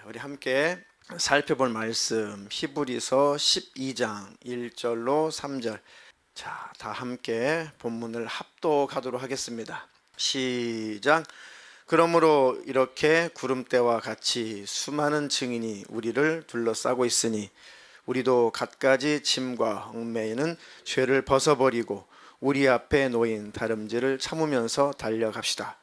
우리 함께 살펴볼 말씀 히브리서 12장 1절로 3절. 자, 다 함께 본문을 합독하도록 하겠습니다. 시작. 그러므로 이렇게 구름대와 같이 수많은 증인이 우리를 둘러싸고 있으니 우리도 갖가지 짐과 얽매이는 죄를 벗어버리고 우리 앞에 놓인 다름질을 참으면서 달려갑시다.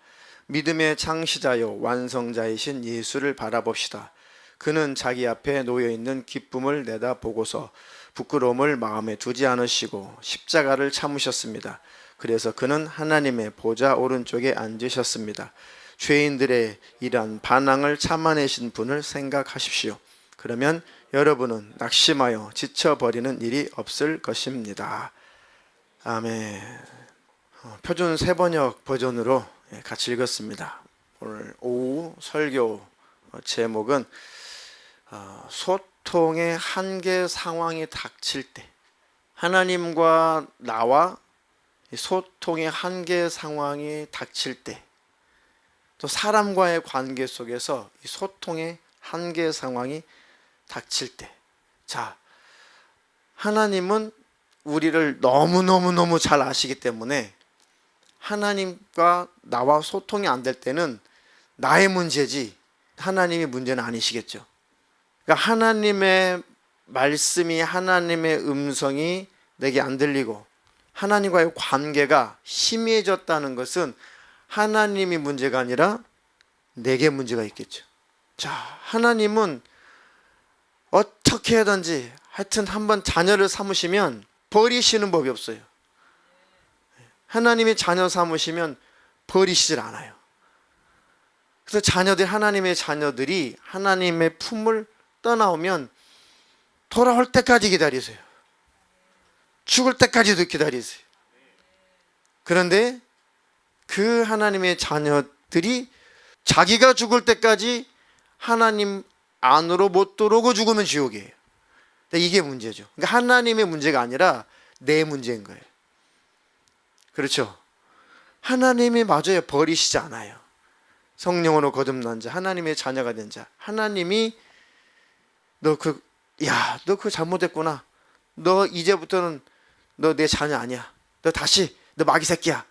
믿음의 창시자요 완성자이신 예수를 바라봅시다. 그는 자기 앞에 놓여있는 기쁨을 내다보고서 부끄러움을 마음에 두지 않으시고 십자가를 참으셨습니다. 그래서 그는 하나님의 보좌 오른쪽에 앉으셨습니다. 죄인들의 이러한 반항을 참아내신 분을 생각하십시오. 그러면 여러분은 낙심하여 지쳐버리는 일이 없을 것입니다. 아멘. 표준 세번역 버전으로 같이 읽었습니다. 오늘 오후 설교 제목은 소통의 한계 상황이 닥칠 때, 하나님과 나와 소통의 한계 상황이 닥칠 때, 또 사람과의 관계 속에서 이 소통의 한계 상황이 닥칠 때, 자, 하나님은 우리를 너무너무 잘 아시기 때문에 하나님과 나와 소통이 안 될 때는 나의 문제지 하나님의 문제는 아니시겠죠. 그러니까 하나님의 말씀이, 하나님의 음성이 내게 안 들리고 하나님과의 관계가 희미해졌다는 것은 하나님이 문제가 아니라 내게 문제가 있겠죠. 자, 하나님은 어떻게 하든지 하여튼 한번 자녀를 삼으시면 버리시는 법이 없어요. 하나님이 자녀 삼으시면 버리시질 않아요. 그래서 하나님의 자녀들이 하나님의 품을 떠나오면 돌아올 때까지 기다리세요. 죽을 때까지도 기다리세요. 그런데 그 하나님의 자녀들이 자기가 죽을 때까지 하나님 안으로 못 들어오고 죽으면 지옥이에요. 이게 문제죠. 그러니까 하나님의 문제가 아니라 내 문제인 거예요. 그렇죠? 하나님이 마저야 버리시지 않아요. 성령으로 거듭난 자, 하나님의 자녀가 된 자, 하나님이 너 그거 잘못했구나. 너 이제부터는 너 내 자녀 아니야. 너 마귀 새끼야.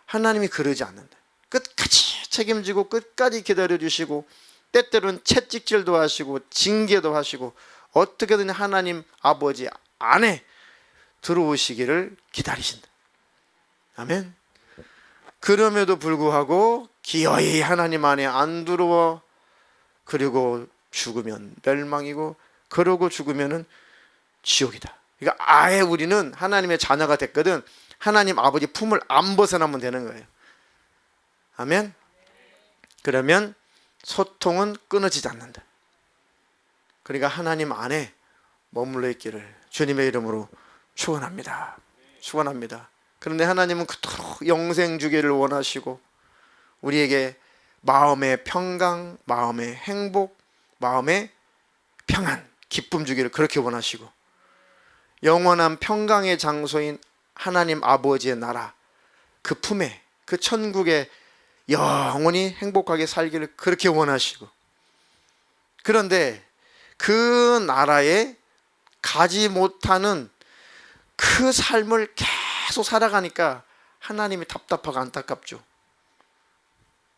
하나님이 그러지 않는다. 끝까지 책임지고 끝까지 기다려주시고 때때로는 채찍질도 하시고 징계도 하시고 어떻게든 하나님 아버지 안에 들어오시기를 기다리신다. 아멘. 그럼에도 불구하고 기어이 하나님 안에 안 들어와 그리고 죽으면 멸망이고 그러고 죽으면은 지옥이다. 그러니까 아예 우리는 하나님의 자녀가 됐거든 하나님 아버지 품을 안 벗어나면 되는 거예요. 아멘. 그러면 소통은 끊어지지 않는다. 그러니까 하나님 안에 머물러 있기를 주님의 이름으로 축원합니다. 축원합니다. 그런데 하나님은 그토록 영생 주기를 원하시고 우리에게 마음의 평강, 마음의 행복, 마음의 평안, 기쁨 주기를 그렇게 원하시고 영원한 평강의 장소인 하나님 아버지의 나라, 그 품에, 그 천국에 영원히 행복하게 살기를 그렇게 원하시고 그런데 그 나라에 가지 못하는 그 삶을 계속 살아가니까 하나님이 답답하고 안타깝죠.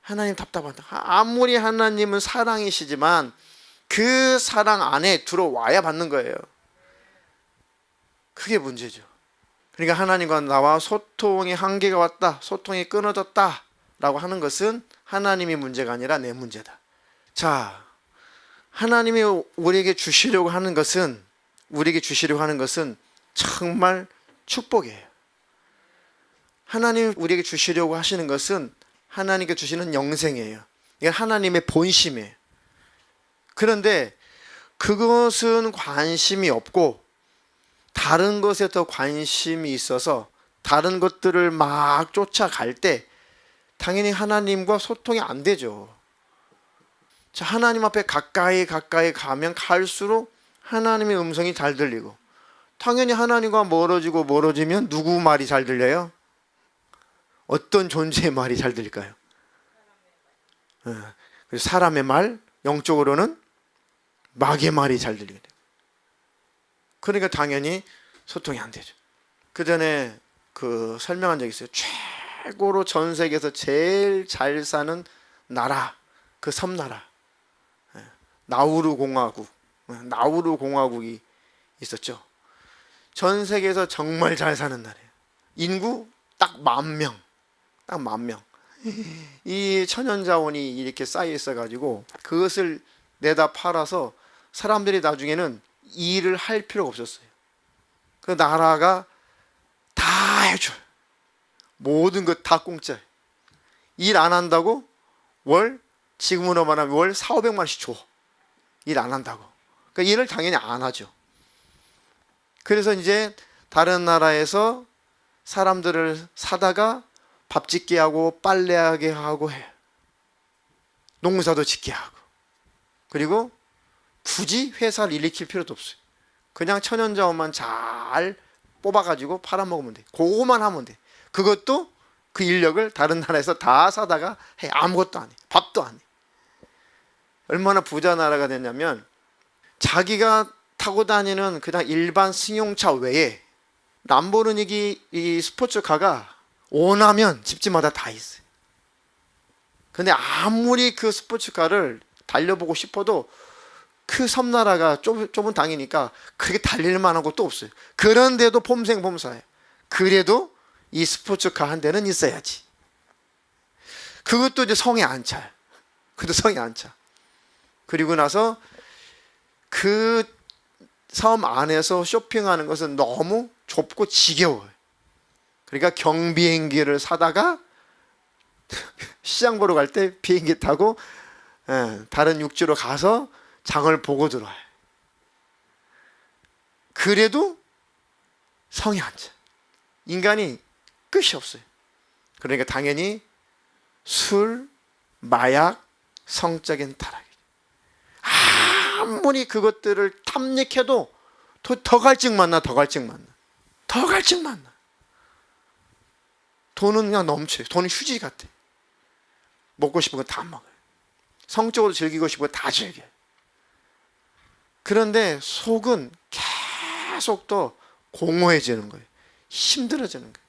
하나님 답답하다. 아무리 하나님은 사랑이시지만 그 사랑 안에 들어와야 받는 거예요. 그게 문제죠. 그러니까 하나님과 나와 소통의 한계가 왔다, 소통이 끊어졌다 라고 하는 것은 하나님의 문제가 아니라 내 문제다. 자, 하나님이 우리에게 주시려고 하는 것은 정말 축복이에요. 하나님이 우리에게 주시려고 하시는 것은 하나님께 주시는 영생이에요. 이게 하나님의 본심이에요. 그런데 그것은 관심이 없고 다른 것에 더 관심이 있어서 다른 것들을 막 쫓아갈 때 당연히 하나님과 소통이 안 되죠. 자, 하나님 앞에 가까이 가면 갈수록 하나님의 음성이 잘 들리고 당연히 하나님과 멀어지면 누구 말이 잘 들려요? 어떤 존재의 말이 잘 들릴까요? 그래서 사람의 말, 영적으로는 마귀의 말이 잘 들리게 돼요. 그러니까 당연히 소통이 안 되죠. 그 전에 설명한 적이 있어요. 최고로 전 세계에서 제일 잘 사는 나라, 그 섬나라, 나우루 공화국이 있었죠. 전 세계에서 정말 잘 사는 나라예요. 인구 딱 10,000명. 딱 10,000명. 이 천연자원이 이렇게 쌓여 있어가지고 그것을 내다 팔아서 사람들이 나중에는 일을 할 필요가 없었어요. 그 나라가 다 해줘요. 모든 것 다 공짜예요. 일 안 한다고 지금으로 말하면 월 400~500만 원씩 줘. 일 안 한다고. 그러니까 일을 당연히 안 하죠. 그래서 이제 다른 나라에서 사람들을 사다가 밥 짓게 하고 빨래하게 하고 해요. 농사도 짓게 하고. 그리고 굳이 회사를 일으킬 필요도 없어요. 그냥 천연자원만 잘 뽑아가지고 팔아먹으면 돼. 그거만 하면 돼. 그것도 그 인력을 다른 나라에서 다 사다가 해. 아무것도 안 해. 밥도 안 해. 얼마나 부자 나라가 됐냐면 자기가 타고 다니는 그냥 일반 승용차 외에 람보르기니 이 스포츠카가 원하면 집집마다 다 있어요. 근데 아무리 그 스포츠카를 달려보고 싶어도 그 섬나라가 좁은 땅이니까 그렇게 달릴 만한 것도 없어요. 그런데도 폼생폼사예요. 그래도 이 스포츠카 한 대는 있어야지. 그것도 이제 성에 안 차요. 그것도 성에 안 차. 그리고 나서 그 섬 안에서 쇼핑하는 것은 너무 좁고 지겨워요. 그러니까 경비행기를 사다가 시장 보러 갈 때 비행기 타고 다른 육지로 가서 장을 보고 들어와요. 그래도 성이 안 차. 인간이 끝이 없어요. 그러니까 당연히 술, 마약, 성적인 타락이죠. 아무리 그것들을 탐닉해도 더 갈증 만나. 돈은 그냥 넘쳐요. 돈은 휴지 같아. 먹고 싶은 거 다 먹어요. 성적으로 즐기고 싶은 거 다 즐겨요. 그런데 속은 계속 더 공허해지는 거예요. 힘들어지는 거예요.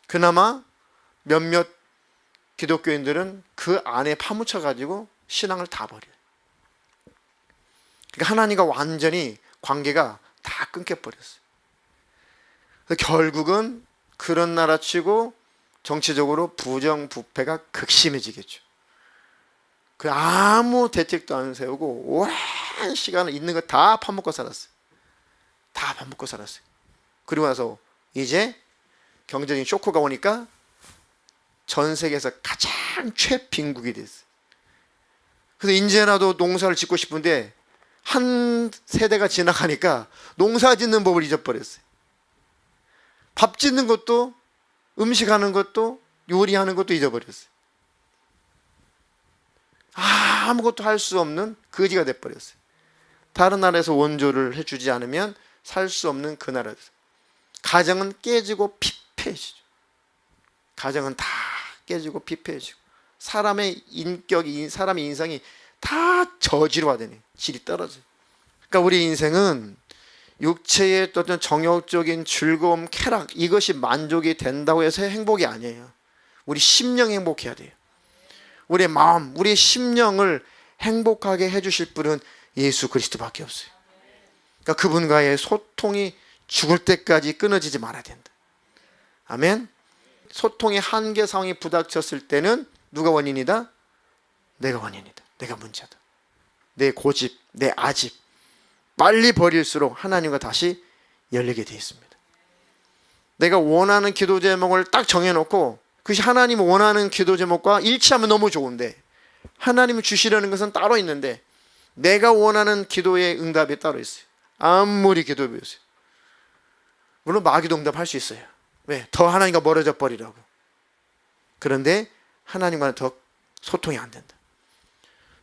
그나마 몇몇 기독교인들은 그 안에 파묻혀가지고 신앙을 다 버려요. 그러니까 하나님과 완전히 관계가 다 끊겨버렸어요. 결국은 그런 나라 치고 정치적으로 부정부패가 극심해지겠죠. 그 아무 대책도 안 세우고 오랜 시간을 있는 거 다 파먹고 살았어요. 그리고 나서 이제 경제적인 쇼크가 오니까 전 세계에서 가장 최빈국이 됐어요. 그래서 이제라도 농사를 짓고 싶은데 한 세대가 지나가니까 농사 짓는 법을 잊어버렸어요. 밥 짓는 것도, 음식하는 것도, 요리하는 것도 잊어버렸어요. 아무것도 할 수 없는 거지가 돼버렸어요. 다른 나라에서 원조를 해주지 않으면 살 수 없는 그 나라에서 가정은 깨지고 피폐해지죠. 가정은 다 깨지고 피폐해지고 사람의 인격이, 사람의 인성이 다 저질화되네. 질이 떨어져요. 그러니까 우리 인생은 육체의 어떤 정욕적인 즐거움, 쾌락, 이것이 만족이 된다고 해서 행복이 아니에요. 우리 심령이 행복해야 돼요. 우리의 마음, 우리의 심령을 행복하게 해주실 분은 예수 그리스도밖에 없어요. 그러니까 그분과의 소통이 죽을 때까지 끊어지지 말아야 된다. 아멘. 소통의 한계 상황이 부닥쳤을 때는 누가 원인이다? 내가 원인이다. 내가 문제다. 내 고집, 내 아집 빨리 버릴수록 하나님과 다시 열리게 되어 있습니다. 내가 원하는 기도 제목을 딱 정해놓고 그것이 하나님 원하는 기도 제목과 일치하면 너무 좋은데 하나님이 주시려는 것은 따로 있는데 내가 원하는 기도의 응답이 따로 있어요. 아무리 기도해보세요. 물론 마귀도 응답할 수 있어요. 왜? 더 하나님과 멀어져 버리라고. 그런데 하나님과는 더 소통이 안 된다.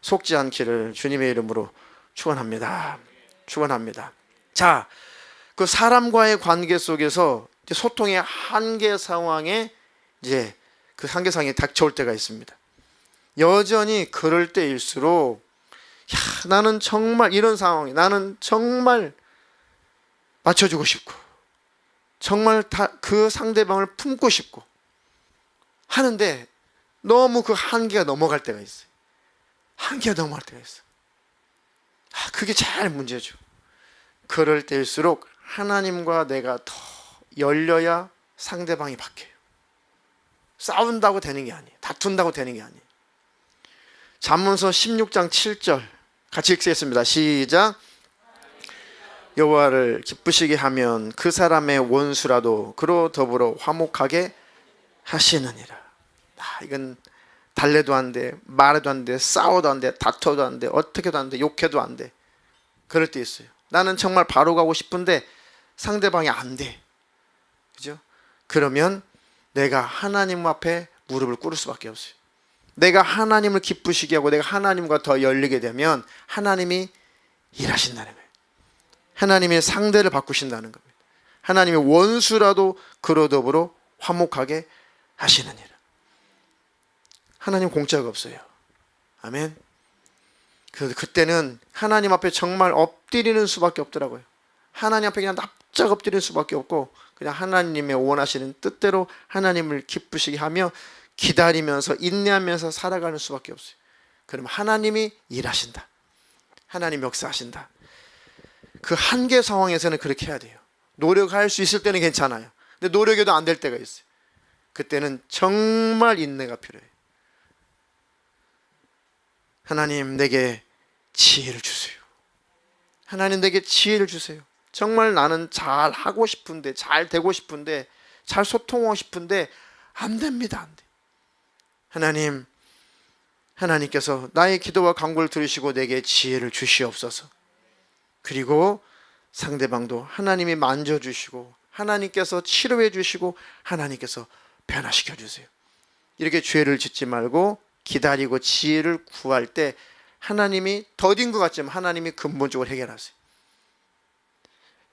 속지 않기를 주님의 이름으로 축원합니다. 자, 그 사람과의 관계 속에서 이제 소통의 한계 상황에 이제 그 한계 상황이 닥쳐올 때가 있습니다. 여전히 그럴 때일수록 나는 정말 이런 상황에 나는 정말 맞춰주고 싶고 정말 그 상대방을 품고 싶고 하는데 너무 그 한계가 넘어갈 때가 있어요. 한계가 넘어갈 때가 있어요. 그게 제일 문제죠. 그럴 때일수록 하나님과 내가 더 열려야 상대방이 바뀌어요. 싸운다고 되는 게 아니에요. 다툰다고 되는 게 아니에요. 잠언서 16장 7절 같이 읽겠습니다. 시작. 여호와를 기쁘시게 하면 그 사람의 원수라도 그로 더불어 화목하게 하시느니라. 이건 달래도 안 돼, 말해도 안 돼, 싸워도 안 돼, 다퉈도 안 돼, 어떻게도 안 돼, 욕해도 안 돼. 그럴 때 있어요. 나는 정말 바로 가고 싶은데 상대방이 안 돼. 그죠? 그러면 내가 하나님 앞에 무릎을 꿇을 수밖에 없어요. 내가 하나님을 기쁘시게 하고 내가 하나님과 더 열리게 되면 하나님이 일하신다는 거예요. 하나님의 상대를 바꾸신다는 겁니다. 하나님의 원수라도 그로 더불어 화목하게 하시느니라. 하나님 공짜가 없어요. 아멘. 그때는 하나님 앞에 정말 엎드리는 수밖에 없더라고요. 하나님 앞에 그냥 납작 엎드리는 수밖에 없고 그냥 하나님의 원하시는 뜻대로 하나님을 기쁘시게 하며 기다리면서 인내하면서 살아가는 수밖에 없어요. 그러면 하나님이 일하신다. 하나님 역사하신다. 그 한계 상황에서는 그렇게 해야 돼요. 노력할 수 있을 때는 괜찮아요. 근데 노력해도 안 될 때가 있어요. 그때는 정말 인내가 필요해요. 하나님 내게 지혜를 주세요. 하나님 내게 지혜를 주세요. 정말 나는 잘 하고 싶은데 잘 되고 싶은데 잘 소통하고 싶은데 안 됩니다. 안 돼. 하나님, 하나님께서 나의 기도와 간구를 들으시고 내게 지혜를 주시옵소서. 그리고 상대방도 하나님이 만져주시고 하나님께서 치료해 주시고 하나님께서 변화시켜 주세요. 이렇게 죄를 짓지 말고 기다리고 지혜를 구할 때 하나님이 더딘 것 같지만 하나님이 근본적으로 해결하세요.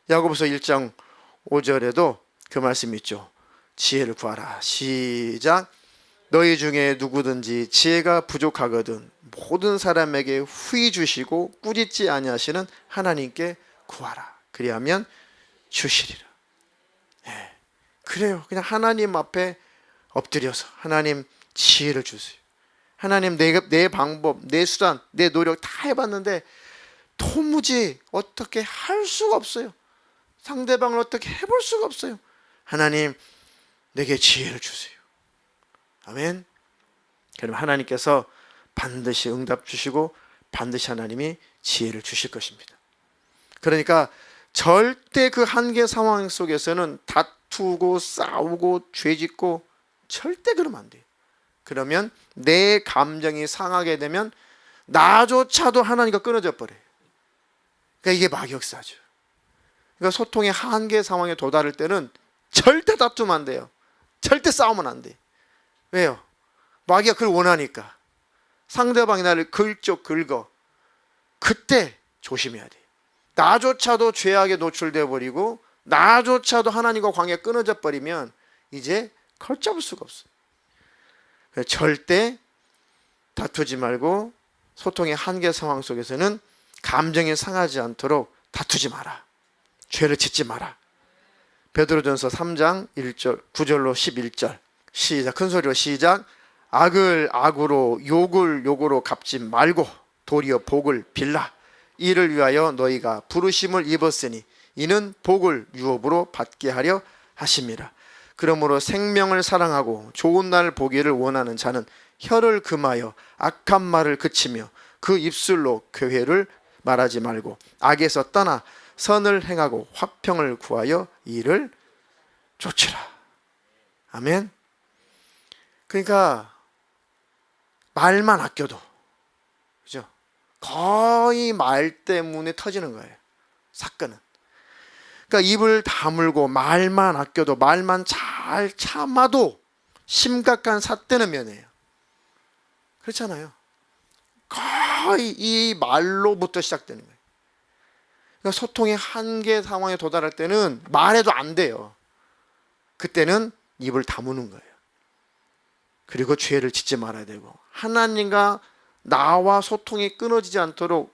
야고보서 1장 5절에도 그 말씀이 있죠. 지혜를 구하라. 시작. 너희 중에 누구든지 지혜가 부족하거든 모든 사람에게 후히 주시고 꾸짖지 아니하시는 하나님께 구하라. 그리하면 주시리라. 그래요. 그냥 하나님 앞에 엎드려서 하나님 지혜를 주세요. 하나님 내 방법, 내 수단, 내 노력 다 해봤는데 도무지 어떻게 할 수가 없어요. 상대방을 어떻게 해볼 수가 없어요. 하나님 내게 지혜를 주세요. 아멘. 그럼 하나님께서 반드시 응답 주시고 반드시 하나님이 지혜를 주실 것입니다. 그러니까 절대 그 한계 상황 속에서는 다투고 싸우고 죄짓고 절대 그러면 안 돼요. 그러면 내 감정이 상하게 되면 나조차도 하나님과 끊어져 버려요. 그러니까 이게 막역사죠. 그러니까 소통의 한계 상황에 도달할 때는 절대 다투면 안 돼요. 절대 싸우면 안 돼. 왜요? 마귀가 그걸 원하니까. 상대방이 나를 긁어. 그때 조심해야 돼. 나조차도 죄악에 노출돼 버리고 나조차도 하나님과 관계가 끊어져 버리면 이제 걷잡을 수가 없어. 절대 다투지 말고 소통의 한계 상황 속에서는 감정이 상하지 않도록 다투지 마라. 죄를 짓지 마라. 베드로전서 3장 1절 9절로 11절 시작. 큰 소리로 시작. 악을 악으로 욕을 욕으로 갚지 말고 도리어 복을 빌라. 이를 위하여 너희가 부르심을 입었으니 이는 복을 유업으로 받게 하려 하심이라. 그러므로 생명을 사랑하고 좋은 날 보기를 원하는 자는 혀를 금하여 악한 말을 그치며 그 입술로 교회를 말하지 말고 악에서 떠나 선을 행하고 화평을 구하여 이를 쫓으라. 아멘. 그러니까 말만 아껴도, 그죠? 거의 말 때문에 터지는 거예요. 사건은. 그러니까 입을 다물고 말만 아껴도 말만 잘 참아도 심각한 삿대는 면해요. 그렇잖아요. 거의 이 말로부터 시작되는 거예요. 그러니까 소통의 한계 상황에 도달할 때는 말해도 안 돼요. 그때는 입을 다무는 거예요. 그리고 죄를 짓지 말아야 되고, 하나님과 나와 소통이 끊어지지 않도록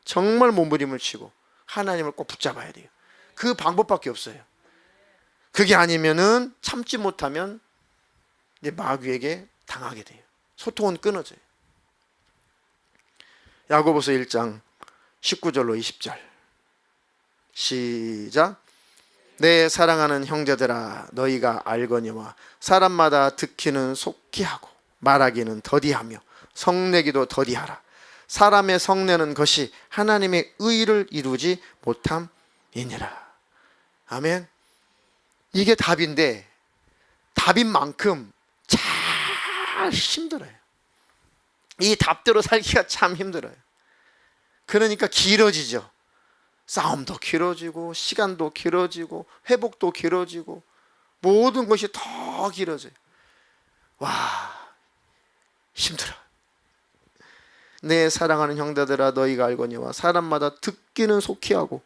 정말 몸부림을 치고 하나님을 꼭 붙잡아야 돼요. 그 방법밖에 없어요. 그게 아니면은 참지 못하면 이제 마귀에게 당하게 돼요. 소통은 끊어져요. 야고보서 1장 19절로 20절 시작. 내 사랑하는 형제들아, 너희가 알거니와 사람마다 듣기는 속히 하고 말하기는 더디하며 성내기도 더디하라. 사람의 성내는 것이 하나님의 의를 이루지 못함이니라. 아멘. 이게 답인데, 답인 만큼 참 힘들어요. 이 답대로 살기가 참 힘들어요. 그러니까 길어지죠. 싸움도 길어지고 시간도 길어지고 회복도 길어지고 모든 것이 더 길어져요. 와, 힘들어. 내 사랑하는 형제들아, 너희가 알거니와 사람마다 듣기는 속히 하고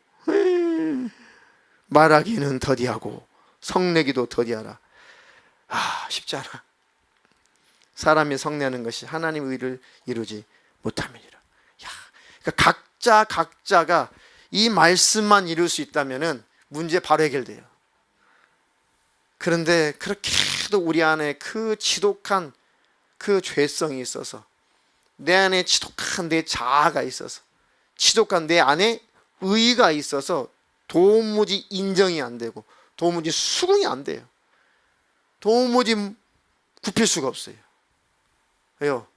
말하기는 더디하고 성내기도 더디하라. 쉽지 않아. 사람이 성내는 것이 하나님의 의를 이루지 못함이니라. 그러니까 각자가 이 말씀만 이룰 수 있다면은 문제 바로 해결돼요. 그런데 그렇게도 우리 안에 그 지독한 그 죄성이 있어서, 내 안에 지독한 내 자아가 있어서, 지독한 내 안에 의가 있어서 도무지 인정이 안 되고 도무지 수긍이 안 돼요. 도무지 굽힐 수가 없어요. 왜요?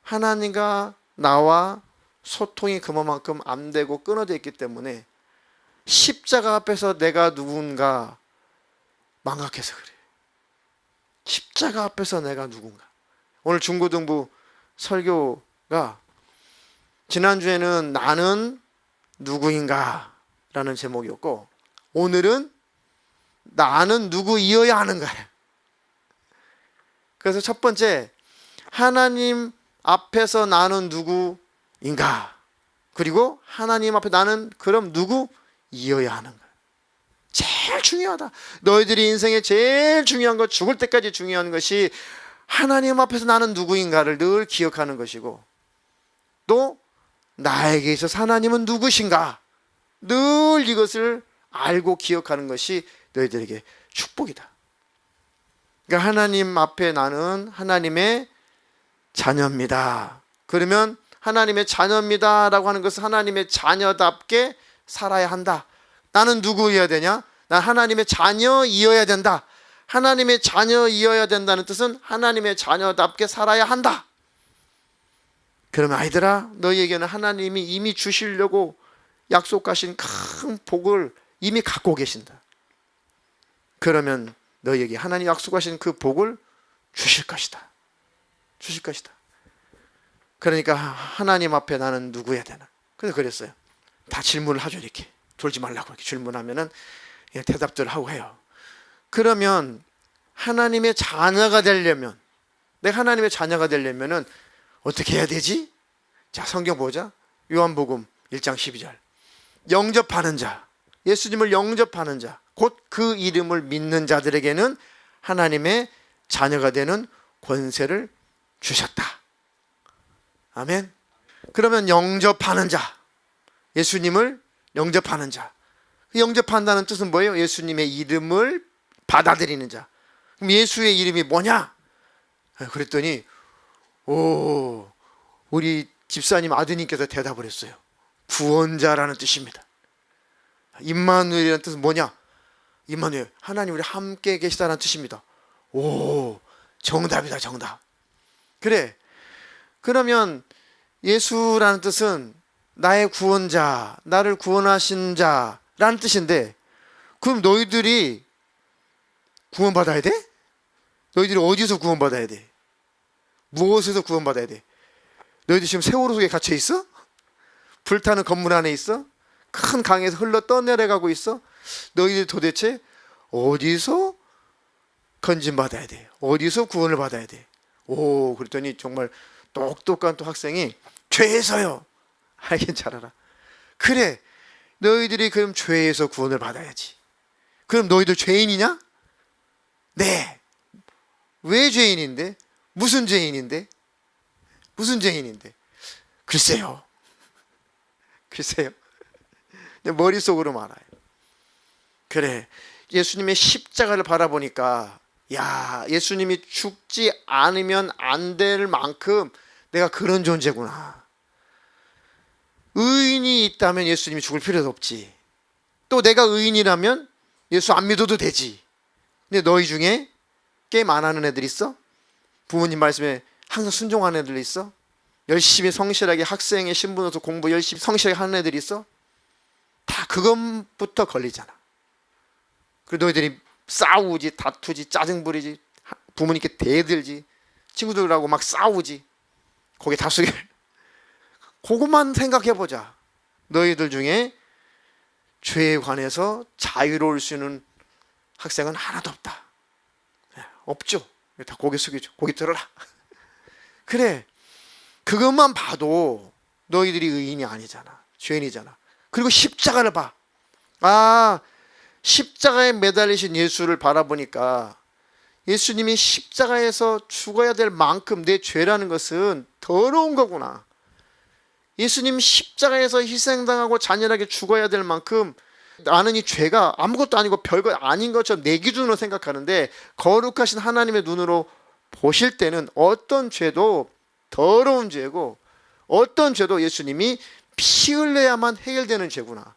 하나님과 나와 소통이 그만큼 안 되고 끊어져 있기 때문에 십자가 앞에서 내가 누군가 망각해서 그래요. 십자가 앞에서 내가 누군가. 오늘 중고등부 설교가 지난주에는 나는 누구인가 라는 제목이었고, 오늘은 나는 누구이어야 하는가. 그래서 첫 번째, 하나님 앞에서 나는 누구인가, 그리고 하나님 앞에 나는 그럼 누구이어야 하는가. 제일 중요하다. 너희들이 인생에 제일 중요한 것, 죽을 때까지 중요한 것이 하나님 앞에서 나는 누구인가를 늘 기억하는 것이고, 또 나에게 있어서 하나님은 누구신가 늘 이것을 알고 기억하는 것이 너희들에게 축복이다. 그러니까 하나님 앞에 나는 하나님의 자녀입니다. 그러면 하나님의 자녀입니다 라고 하는 것은 하나님의 자녀답게 살아야 한다. 나는 누구여야 되냐? 난 하나님의 자녀이어야 된다. 하나님의 자녀이어야 된다는 뜻은 하나님의 자녀답게 살아야 한다. 그러면 아이들아, 너희에게는 하나님이 이미 주시려고 약속하신 큰 복을 이미 갖고 계신다. 그러면 너희에게 하나님 약속하신 그 복을 주실 것이다. 주실 것이다. 그러니까 하나님 앞에 나는 누구여야 되나? 그래서 그랬어요. 다 질문을 하죠. 이렇게 졸지 말라고 이렇게 질문하면은 대답들을 하고 해요. 그러면 하나님의 자녀가 되려면, 내가 하나님의 자녀가 되려면은 어떻게 해야 되지? 자, 성경 보자. 요한복음 1장 12절. 영접하는 자, 예수님을 영접하는 자, 곧 그 이름을 믿는 자들에게는 하나님의 자녀가 되는 권세를 주셨다. 아멘. 그러면 영접하는 자, 예수님을 영접하는 자. 영접한다는 뜻은 뭐예요? 예수님의 이름을 받아들이는 자. 그럼 예수의 이름이 뭐냐? 그랬더니 우리 집사님 아드님께서 대답을 했어요. 구원자라는 뜻입니다. 임마누엘이라는 뜻은 뭐냐? 임마누엘, 하나님 우리 함께 계시다는 뜻입니다. 정답이다, 정답. 그래. 그러면 예수라는 뜻은 나의 구원자, 나를 구원하신 자라는 뜻인데, 그럼 너희들이 구원받아야 돼? 너희들이 어디서 구원받아야 돼? 무엇에서 구원받아야 돼? 너희들 지금 세월호 속에 갇혀 있어? 불타는 건물 안에 있어? 큰 강에서 흘러 떠내려가고 있어? 너희들 도대체 어디서 건진받아야 돼? 어디서 구원을 받아야 돼? 그랬더니 정말 똑똑한 또 학생이 죄에서요. 알긴 잘 알아. 그래, 너희들이 그럼 죄에서 구원을 받아야지. 그럼 너희들 죄인이냐? 네. 왜 죄인인데? 무슨 죄인인데? 무슨 죄인인데? 글쎄요. 글쎄요. 내 머릿속으로 말아요. 그래, 예수님의 십자가를 바라보니까 야, 예수님이 죽지 않으면 안 될 만큼 내가 그런 존재구나. 의인이 있다면 예수님이 죽을 필요도 없지. 또 내가 의인이라면 예수 안 믿어도 되지. 근데 너희 중에 게임 안 하는 애들 있어? 부모님 말씀에 항상 순종하는 애들 있어? 열심히 성실하게 학생의 신분으로서 공부 열심히 성실하게 하는 애들 있어? 다 그것부터 걸리잖아. 그리고 너희들이 싸우지, 다투지, 짜증 부리지, 부모님께 대들지, 친구들하고 막 싸우지. 거기에 다수게 그것만 생각해보자. 너희들 중에 죄에 관해서 자유로울 수 있는 학생은 하나도 없다. 없죠. 다 고개 숙이죠. 고개 들어라. 그래, 그것만 봐도 너희들이 의인이 아니잖아. 죄인이잖아. 그리고 십자가를 봐. 아, 십자가에 매달리신 예수를 바라보니까 예수님이 십자가에서 죽어야 될 만큼 내 죄라는 것은 더러운 거구나. 예수님 십자가에서 희생당하고 잔인하게 죽어야 될 만큼 나는 이 죄가 아무것도 아니고 별거 아닌 것처럼 내 기준으로 생각하는데, 거룩하신 하나님의 눈으로 보실 때는 어떤 죄도 더러운 죄고 어떤 죄도 예수님이 피 흘려야만 해결되는 죄구나.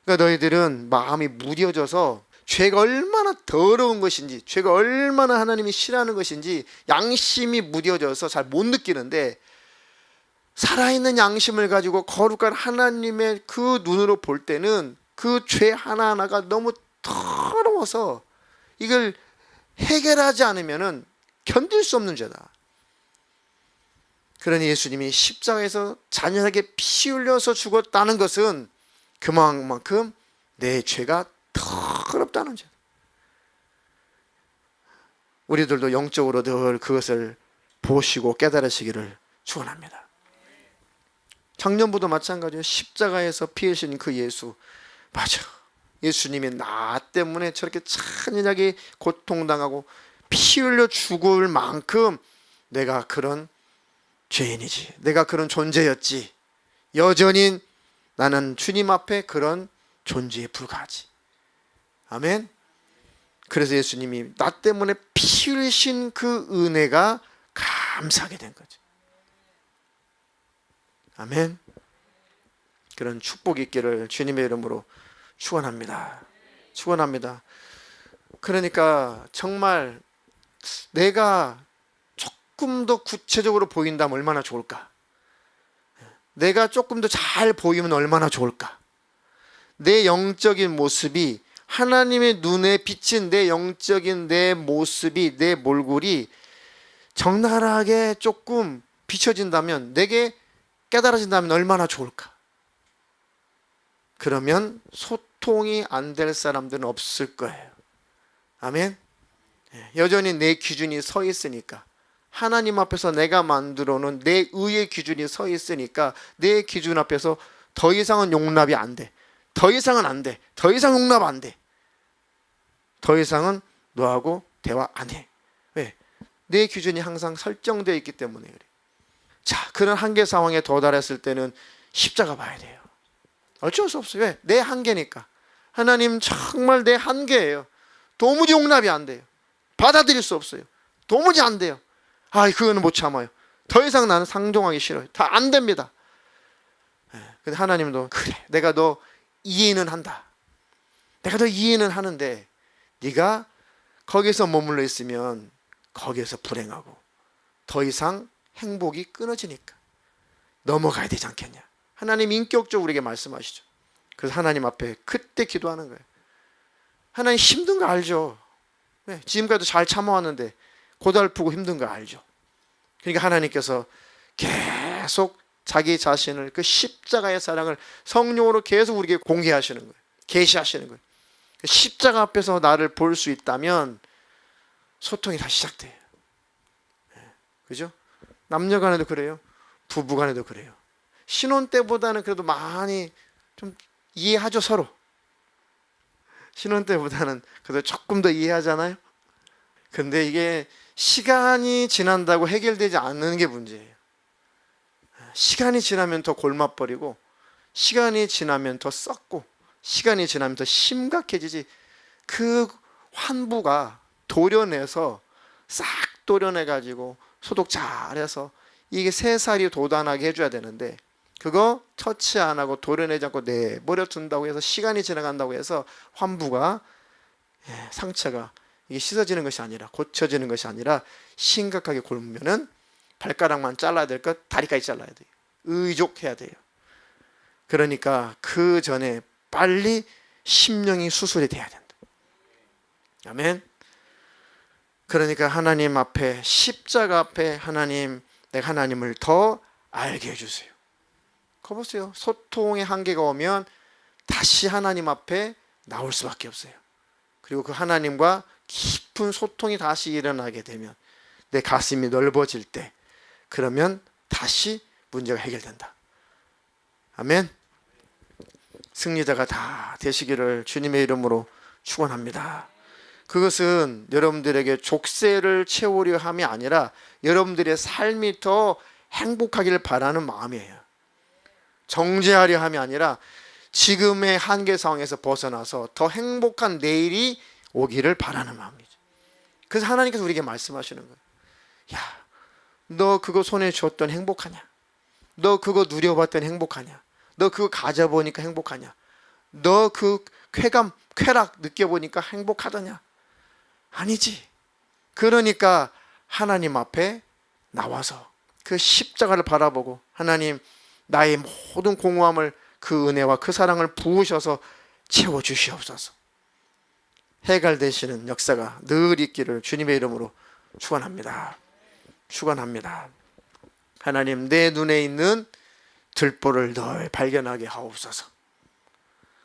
그러니까 너희들은 마음이 무뎌져서 죄가 얼마나 더러운 것인지, 죄가 얼마나 하나님이 싫어하는 것인지 양심이 무뎌져서 잘 못 느끼는데, 살아있는 양심을 가지고 거룩한 하나님의 그 눈으로 볼 때는 그 죄 하나하나가 너무 더러워서 이걸 해결하지 않으면 견딜 수 없는 죄다. 그러니 예수님이 십자가에서 잔인하게 피 흘려서 죽었다는 것은 그만큼 내 죄가 더럽다는 죄다. 우리들도 영적으로 늘 그것을 보시고 깨달으시기를 축원합니다. 작년부도 마찬가지예요. 십자가에서 피 흘리신 그 예수, 맞아. 예수님이 나 때문에 저렇게 잔인하게 고통당하고 피 흘려 죽을 만큼 내가 그런 죄인이지, 내가 그런 존재였지. 여전히 나는 주님 앞에 그런 존재에 불과하지. 아멘. 그래서 예수님이 나 때문에 피 흘리신 그 은혜가 감사하게 된 거죠. 아멘. 그런 축복이 있기를 주님의 이름으로 축원합니다. 축원합니다. 그러니까 정말 내가 조금 더 구체적으로 보인다면 얼마나 좋을까? 내가 조금 더 잘 보이면 얼마나 좋을까? 내 영적인 모습이, 하나님의 눈에 비친 내 영적인 내 모습이, 내 몰골이 적나라하게 조금 비춰진다면, 내게 깨달아진다면 얼마나 좋을까? 그러면 소통이 안 될 사람들은 없을 거예요. 아멘. 여전히 내 기준이 서 있으니까, 하나님 앞에서 내가 만들어 놓은 내 의의 기준이 서 있으니까 내 기준 앞에서 더 이상은 용납이 안 돼. 더 이상은 안 돼. 더 이상 용납 안 돼. 더 이상은 너하고 대화 안 해. 왜? 내 기준이 항상 설정되어 있기 때문에 그래. 자, 그런 한계 상황에 도달했을 때는 십자가 봐야 돼요. 어쩔 수 없어요. 왜? 내 한계니까. 하나님 정말 내 한계예요. 도무지 용납이 안 돼요. 받아들일 수 없어요. 도무지 안 돼요. 아, 그거는 못 참아요. 더 이상 나는 상종하기 싫어요. 다 안 됩니다. 근데 하나님도 그래, 내가 너 이해는 한다. 내가 너 이해는 하는데 네가 거기서 머물러 있으면 거기에서 불행하고 더 이상 행복이 끊어지니까 넘어가야 되지 않겠냐. 하나님 인격적으로 우리에게 말씀하시죠. 그래서 하나님 앞에 그때 기도하는 거예요. 하나님 힘든 거 알죠. 네, 지금까지도 잘 참아왔는데 고달프고 힘든 거 알죠. 그러니까 하나님께서 계속 자기 자신을, 그 십자가의 사랑을 성령으로 계속 우리에게 공개하시는 거예요. 계시하시는 거예요. 십자가 앞에서 나를 볼 수 있다면 소통이 다시 시작돼요. 그죠? 남녀 간에도 그래요. 부부 간에도 그래요. 신혼 때보다는 그래도 많이 좀 이해하죠, 서로. 신혼 때보다는 그래도 조금 더 이해하잖아요. 근데 이게 시간이 지난다고 해결되지 않는 게 문제예요. 시간이 지나면 더 골맛버리고, 시간이 지나면 더 썩고, 시간이 지나면 더 심각해지지. 그 환부가 도려내서 싹 도려내가지고 소독 잘해서 이게 3살이 도단하게 해줘야 되는데, 그거 터치 안 하고 도려내지 않고 내버려 둔다고 해서 시간이 지나간다고 해서 환부가, 상처가 이게 씻어지는 것이 아니라, 고쳐지는 것이 아니라 심각하게 곪으면은 발가락만 잘라야 될 것 다리까지 잘라야 돼요. 의족해야 돼요. 그러니까 그 전에 빨리 심령이 수술이 돼야 된다. 아멘. 그러니까 하나님 앞에, 십자가 앞에 하나님, 내가 하나님을 더 알게 해주세요. 거 보세요. 소통의 한계가 오면 다시 하나님 앞에 나올 수밖에 없어요. 그리고 그 하나님과 깊은 소통이 다시 일어나게 되면, 내 가슴이 넓어질 때, 그러면 다시 문제가 해결된다. 아멘. 승리자가 다 되시기를 주님의 이름으로 축원합니다. 그것은 여러분들에게 족쇄를 채우려 함이 아니라 여러분들의 삶이 더 행복하기를 바라는 마음이에요. 정죄하려 함이 아니라 지금의 한계 상황에서 벗어나서 더 행복한 내일이 오기를 바라는 마음이죠. 그래서 하나님께서 우리에게 말씀하시는 거예요. 야, 너 그거 손에 쥐었더니 행복하냐? 너 그거 누려봤더니 행복하냐? 너 그거 가져보니까 행복하냐? 너 그 쾌락 느껴보니까 행복하더냐? 아니지. 그러니까 하나님 앞에 나와서 그 십자가를 바라보고, 하나님, 나의 모든 공허함을 그 은혜와 그 사랑을 부으셔서 채워주시옵소서. 해결되시는 역사가 늘 있기를 주님의 이름으로 축원합니다. 축원합니다. 하나님, 내 눈에 있는 들보를 늘 발견하게 하옵소서.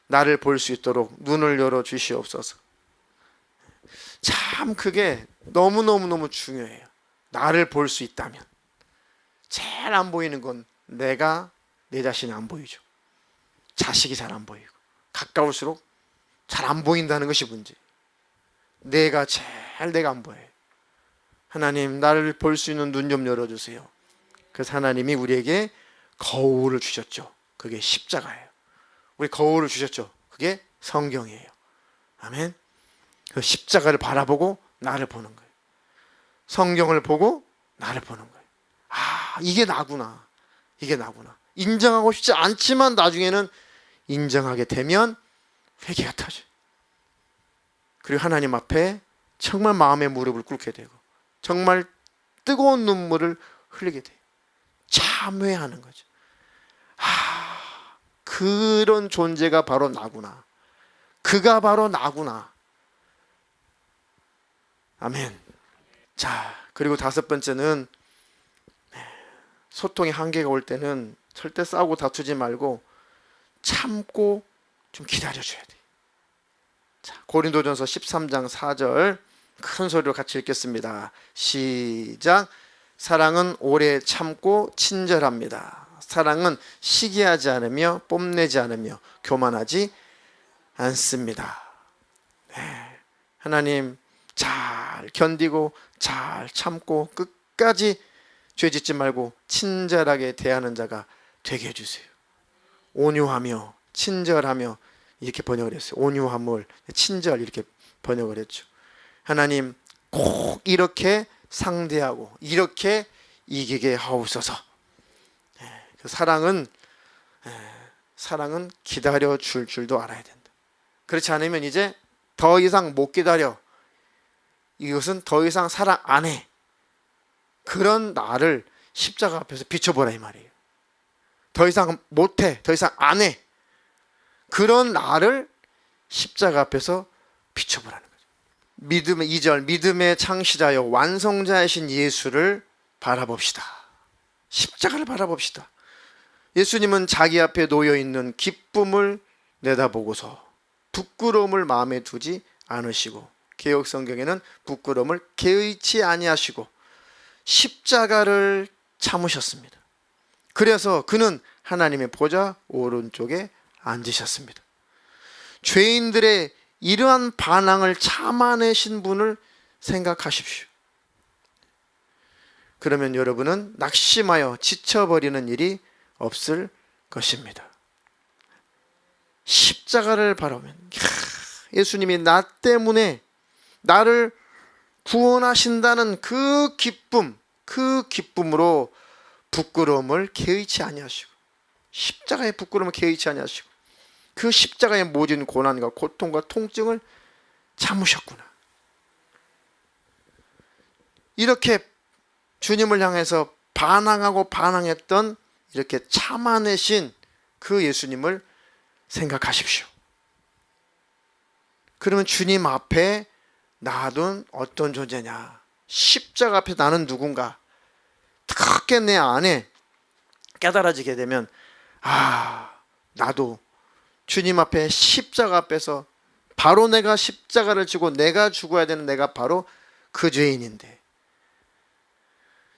나를 볼 수 있도록 눈을 열어 주시옵소서. 참 그게 너무너무 중요해요. 나를 볼 수 있다면. 제일 안 보이는 건 내 자신이 안 보이죠. 자식이 잘 안 보이고, 가까울수록 잘 안 보인다는 것이 문제. 내가 안 보여요. 하나님, 나를 볼 수 있는 눈 좀 열어주세요. 그래서 하나님이 우리에게 거울을 주셨죠. 그게 십자가예요. 우리 거울을 주셨죠. 그게 성경이에요. 아멘. 그 십자가를 바라보고 나를 보는 거예요. 성경을 보고 나를 보는 거예요. 아, 이게 나구나. 이게 나구나. 인정하고 싶지 않지만 나중에는 인정하게 되면 회개가 터져요. 그리고 하나님 앞에 정말 마음의 무릎을 꿇게 되고, 정말 뜨거운 눈물을 흘리게 돼요. 참회하는 거죠. 아, 그런 존재가 바로 나구나. 그가 바로 나구나. 아멘. 자, 그리고 5번째는, 소통의 한계가 올 때는 절대 싸우고 다투지 말고 참고 좀 기다려줘야 돼요. 자, 고린도전서 13장 4절 큰 소리로 같이 읽겠습니다. 시작. 사랑은 오래 참고 친절합니다. 사랑은 시기하지 않으며 뽐내지 않으며 교만하지 않습니다. 네. 하나님, 잘 견디고 잘 참고 끝까지 죄짓지 말고 친절하게 대하는 자가 되게 해주세요. 온유하며 친절하며, 이렇게 번역을 했어요. 온유함을 친절, 이렇게 번역을 했죠. 하나님, 꼭 이렇게 상대하고 이렇게 이기게 하옵소서. 사랑은 기다려 줄 줄도 알아야 된다. 그렇지 않으면 이제 더 이상 못 기다려, 이것은 더 이상 사랑 안 해, 그런 나를 십자가 앞에서 비춰보라 이 말이에요. 더 이상 못해, 더 이상 안 해, 그런 나를 십자가 앞에서 비춰보라는 거죠. 믿음의 2절, 믿음의 창시자여 완성자이신 예수를 바라봅시다. 십자가를 바라봅시다. 예수님은 자기 앞에 놓여있는 기쁨을 내다보고서 부끄러움을 마음에 두지 않으시고, 개역 성경에는 부끄러움을 개의치 아니하시고 십자가를 참으셨습니다. 그래서 그는 하나님의 보좌 오른쪽에 앉으셨습니다. 죄인들의 이러한 반항을 참아내신 분을 생각하십시오. 그러면 여러분은 낙심하여 지쳐버리는 일이 없을 것입니다. 십자가를 바라보면 예수님이 나 때문에 나를 구원하신다는 그 기쁨, 그 기쁨으로 부끄러움을 개의치 아니하시고, 십자가의 부끄러움을 개의치 아니하시고, 그 십자가의 모진 고난과 고통과 통증을 참으셨구나. 이렇게 주님을 향해서 반항하고 반항했던, 이렇게 참아내신 그 예수님을 생각하십시오. 그러면 주님 앞에 나는 어떤 존재냐? 십자가 앞에 나는 누군가? 크게 내 안에 깨달아지게 되면, 나도 주님 앞에 십자가 앞에서 바로 내가 십자가를 지고 내가 죽어야 되는 내가 바로 그 죄인인데,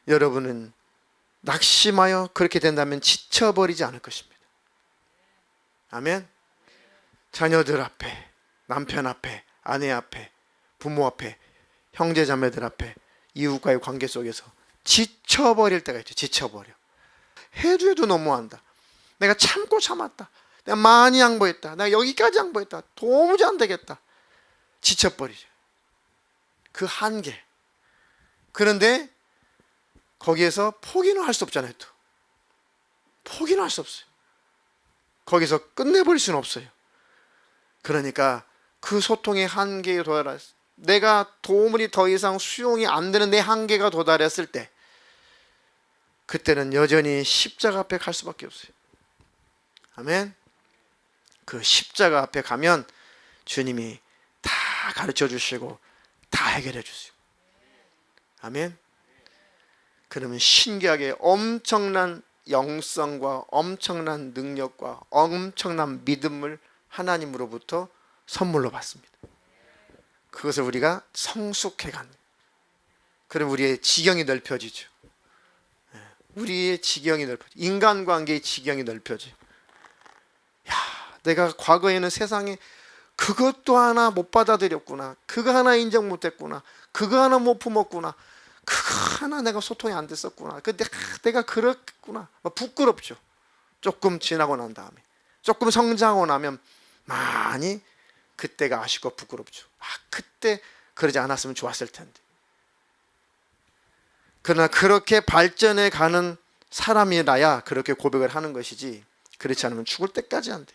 여러분은 낙심하여 그렇게 된다면 지쳐버리지 않을 것입니다. 아멘. 자녀들 앞에, 남편 앞에, 아내 앞에, 부모 앞에, 형제 자매들 앞에, 이웃과의 관계 속에서 지쳐버릴 때가 있죠. 지쳐버려. 해도 너무한다. 내가 참고 참았다. 내가 많이 양보했다. 내가 여기까지 양보했다. 도무지 안 되겠다. 지쳐버리죠. 그 한계. 그런데 거기에서 포기는 할 수 없잖아요. 또 포기는 할 수 없어요. 거기서 끝내버릴 수는 없어요. 그러니까 그 소통의 한계에 도달했을, 내가 도움이 더 이상 수용이 안 되는 내 한계가 도달했을 때, 그때는 여전히 십자가 앞에 갈 수밖에 없어요. 아멘. 그 십자가 앞에 가면 주님이 다 가르쳐 주시고 다 해결해 주세요. 아멘. 그러면 신기하게 엄청난 영성과 엄청난 능력과 엄청난 믿음을 하나님으로부터 선물로 받습니다. 그것을 우리가 성숙해간, 그럼 우리의 지경이 넓혀지죠. 우리의 지경이 넓혀져, 인간관계의 지경이 넓혀져요. 내가 과거에는 세상에 그것도 하나 못 받아들였구나, 그거 하나 인정 못했구나, 그거 하나 못 품었구나, 그거 하나 내가 소통이 안 됐었구나, 내가 그랬구나. 부끄럽죠. 조금 지나고 난 다음에, 조금 성장하고 나면 많이 그때가 아쉽고 부끄럽죠. 그때 그러지 않았으면 좋았을 텐데. 그러나 그렇게 발전해 가는 사람이라야 그렇게 고백을 하는 것이지, 그렇지 않으면 죽을 때까지 안 돼.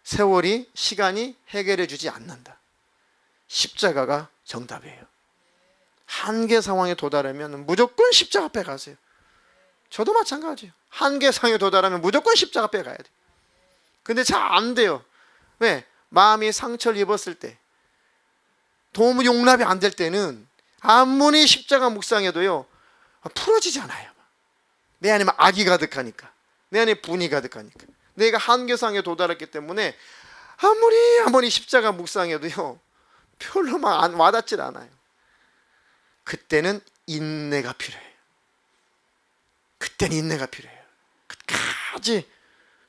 세월이, 시간이 해결해 주지 않는다. 십자가가 정답이에요. 한계 상황에 도달하면 무조건 십자가 앞에 가세요. 저도 마찬가지예요. 한계 상황에 도달하면 무조건 십자가 앞에 가야 돼요. 근데 잘 안 돼요. 왜? 마음이 상처를 입었을 때, 도무지 용납이 안 될 때는 아무리 십자가 묵상해도요, 풀어지지 않아요. 내 안에 악이 가득하니까, 내 안에 분이 가득하니까, 내가 한계상에 도달했기 때문에 아무리 십자가 묵상해도요, 별로 막 와닿질 않아요. 그때는 인내가 필요해요. 그때는 인내가 필요해요. 끝까지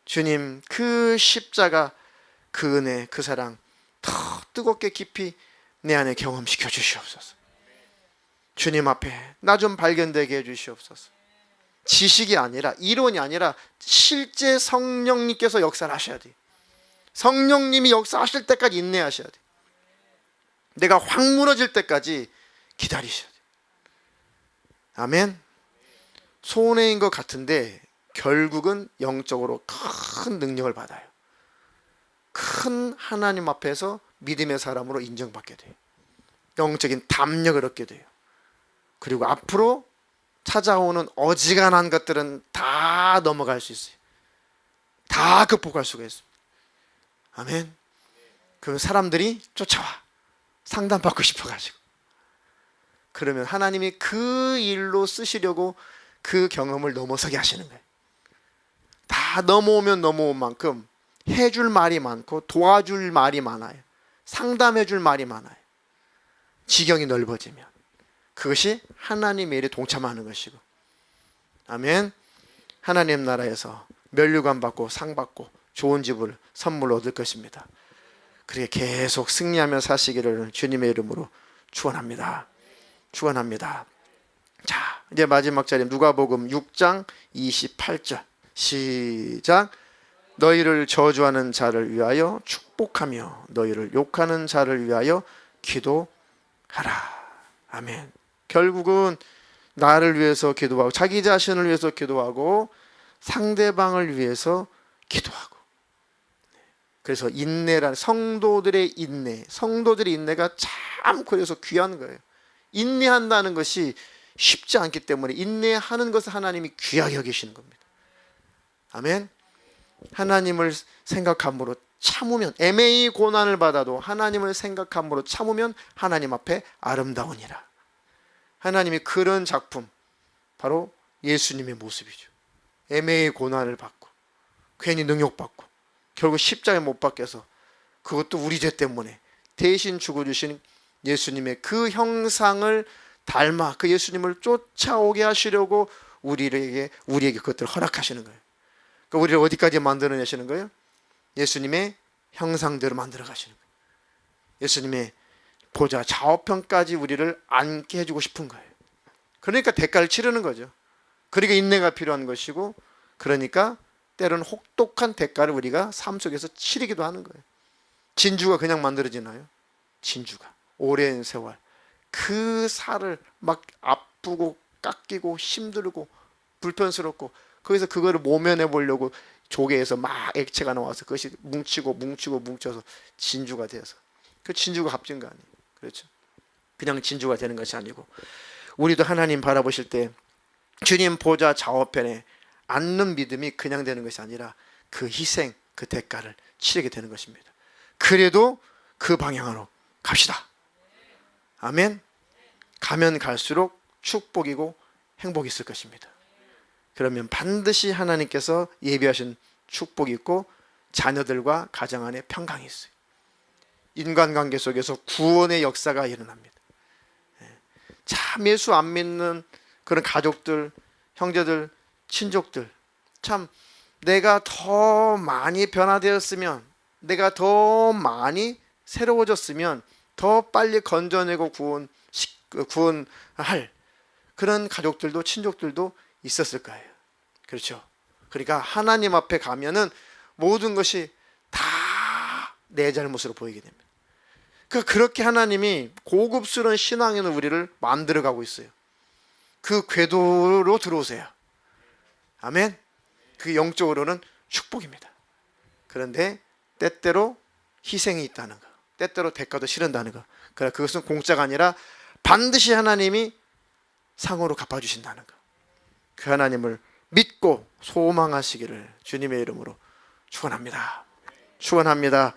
주님 그 십자가, 그 은혜, 그 사랑 더 뜨겁게 깊이 내 안에 경험시켜 주시옵소서. 주님 앞에 나 좀 발견되게 해 주시옵소서. 지식이 아니라, 이론이 아니라 실제 성령님께서 역사를 하셔야 돼요. 성령님이 역사하실 때까지 인내하셔야 돼요. 내가 확 무너질 때까지 기다리셔야 돼요. 아멘. 손해인 것 같은데 결국은 영적으로 큰 능력을 받아요. 큰 하나님 앞에서 믿음의 사람으로 인정받게 돼요. 영적인 담력을 얻게 돼요. 그리고 앞으로 찾아오는 어지간한 것들은 다 넘어갈 수 있어요. 다 극복할 수가 있습니다. 아멘. 그럼 사람들이 쫓아와, 상담받고 싶어가지고. 그러면 하나님이 그 일로 쓰시려고 그 경험을 넘어서게 하시는 거예요. 다 넘어오면 넘어온 만큼 해줄 말이 많고 도와줄 말이 많아요. 상담해줄 말이 많아요. 지경이 넓어지면 그것이 하나님의 일에 동참하는 것이고, 아멘. 하나님 나라에서 면류관 받고 상 받고 좋은 집을 선물로 얻을 것입니다. 그렇게 계속 승리하며 사시기를 주님의 이름으로 축원합니다. 축원합니다. 자, 이제 마지막 자리 누가복음 6장 28절 시작. 너희를 저주하는 자를 위하여 축복하며 너희를 욕하는 자를 위하여 기도하라. 아멘. 결국은 나를 위해서 기도하고 자기 자신을 위해서 기도하고 상대방을 위해서 기도하고. 그래서 인내란 성도들의 인내, 성도들의 인내가 참 그래서 귀한 거예요. 인내한다는 것이 쉽지 않기 때문에 인내하는 것을 하나님이 귀하게 여기시는 겁니다. 아멘. 하나님을 생각함으로 참으면, 애매히 고난을 받아도 하나님을 생각함으로 참으면 하나님 앞에 아름다우니라. 하나님이 그런 작품, 바로 예수님의 모습이죠. 애매히 고난을 받고 괜히 능욕받고 결국 십자가에 못 박혀서, 그것도 우리 죄 때문에 대신 죽어주신 예수님의 그 형상을 닮아 그 예수님을 쫓아오게 하시려고 우리에게 그것들을 허락하시는 거예요. 그러니까 우리를 어디까지 만들어내시는 거예요? 예수님의 형상대로 만들어 가시는 거예요. 예수님의 보좌 좌우편까지 우리를 앉게 해주고 싶은 거예요. 그러니까 대가를 치르는 거죠. 그러니까 인내가 필요한 것이고, 그러니까 때로는 혹독한 대가를 우리가 삶 속에서 치르기도 하는 거예요. 진주가 그냥 만들어지나요? 진주가 오랜 세월 그 살을 막 아프고 깎이고 힘들고 불편스럽고, 거기서 그거를 모면해 보려고 조개에서 막 액체가 나와서 그것이 뭉쳐서 진주가 되어서, 그 진주가 값진 거 아니에요. 그렇죠? 그냥 진주가 되는 것이 아니고, 우리도 하나님 바라보실 때 주님 보좌 좌우편에 앉는 믿음이 그냥 되는 것이 아니라 그 희생, 그 대가를 치르게 되는 것입니다. 그래도 그 방향으로 갑시다. 아멘. 가면 갈수록 축복이고 행복이 있을 것입니다. 그러면 반드시 하나님께서 예비하신 축복이 있고 자녀들과 가정 안에 평강이 있어요. 인간관계 속에서 구원의 역사가 일어납니다. 참 예수 안 믿는 그런 가족들, 형제들, 친족들, 참 내가 더 많이 변화되었으면, 내가 더 많이 새로워졌으면 더 빨리 건져내고 구원할 그런 가족들도 친족들도 있었을 거예요. 그렇죠? 그러니까 하나님 앞에 가면은 모든 것이 다 내 잘못으로 보이게 됩니다. 그렇게 하나님이 고급스러운 신앙인을 우리를 만들어가고 있어요. 그 궤도로 들어오세요. 아멘. 그 영적으로는 축복입니다. 그런데 때때로 희생이 있다는 거, 때때로 대가도 치른다는 거, 그것은 공짜가 아니라 반드시 하나님이 상으로 갚아주신다는 거, 그 하나님을 믿고 소망하시기를 주님의 이름으로 축원합니다. 축원합니다.